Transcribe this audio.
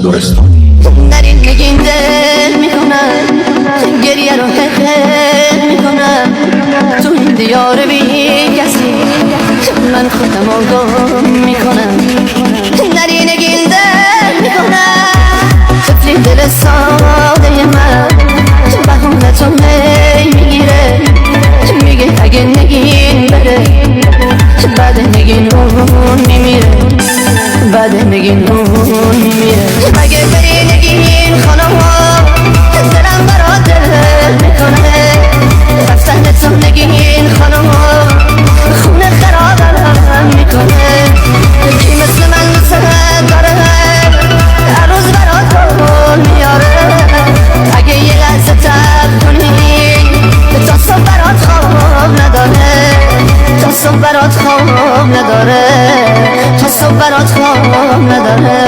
گورستانی. در این نگین دل میکنم، گریه رو هل میکنم، تو این دیار بی کسی من خودم آگاه میکنم. در این نگین دل میکنم، طفلی دل ساده من بهونه تو میگیره، میگه اگه نگین بره بعد نگین اون میمیره، بعد نگین اون میمیره. اگه بری نگین خانم دلم برات دل میکنه، رفتن تو نگین خانم خونه خرابم میکنه. کی مثل من دوست داره هر روز برات گل میاره، اگه یه لحظه تب کنی تا صبح برات خواب نداره، تا صبح برات خواب نداره، تا صبح برات خواب نداره.